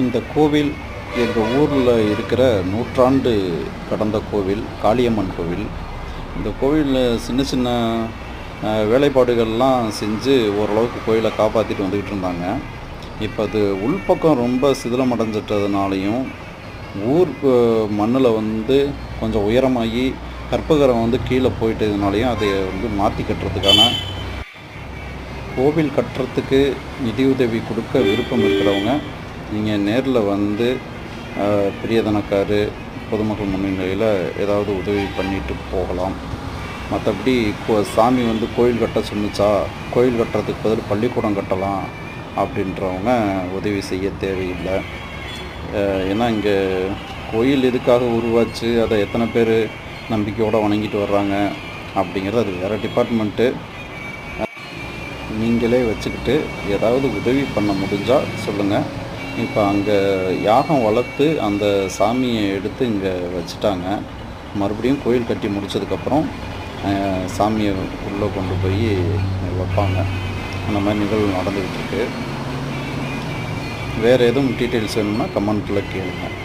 இந்த கோவில் எங்கள் ஊரில் இருக்கிற நூற்றாண்டு கடந்த கோவில், காளியம்மன் கோவில். இந்த கோவிலில் சின்ன சின்ன வேலைப்பாடுகள்லாம் செஞ்சு ஓரளவுக்கு கோயிலை காப்பாற்றிட்டு வந்துக்கிட்டு இருந்தாங்க. இப்போ அது உள்பக்கம் ரொம்ப சிதிலமடைஞ்சிட்டதுனாலையும், ஊர் மண்ணில் கொஞ்சம் உயரமாகி கற்பகிரகம் கீழே போயிட்டதுனாலையும் அதை மாற்றி கட்டுறதுக்கான கோவில் கட்டுறதுக்கு நிதியுதவி கொடுக்க விருப்பம் இருக்கிறவங்க நீங்கள் நேரில் பெரியதனக்காரு பொதுமக்கள் முன்னிலையில் ஏதாவது உதவி பண்ணிட்டு போகலாம். மற்றபடி சாமி கோயில் கட்ட சொன்னிச்சா, கோயில் கட்டுறதுக்கு பதில் பள்ளிக்கூடம் கட்டலாம் அப்படின்றவங்க உதவி செய்ய தேவையில்லை. ஏன்னா இங்கே கோயில் எதுக்காக உருவாச்சு, அதை எத்தனை பேர் நம்பிக்கையோடு வணங்கிட்டு வர்றாங்க அப்படிங்கிறது அது வேறு டிபார்ட்மெண்ட்டு. நீங்களே வச்சுக்கிட்டு ஏதாவது உதவி பண்ண முடிஞ்சால் சொல்லுங்கள். இப்போ அங்கே யாகம் வளர்த்து அந்த சாமியை எடுத்து இங்கே வச்சுட்டாங்க. மறுபடியும் கோயில் கட்டி முடித்ததுக்கப்புறம் சாமியை உள்ளே கொண்டு போய் வைப்பாங்க. அந்த மாதிரி நிகழ்வு நடந்துக்கிட்டு இருக்கு. வேறு எதுவும் டீட்டெயில்ஸ் வேணும்னா கமெண்ட்டில் கேளுங்கள்.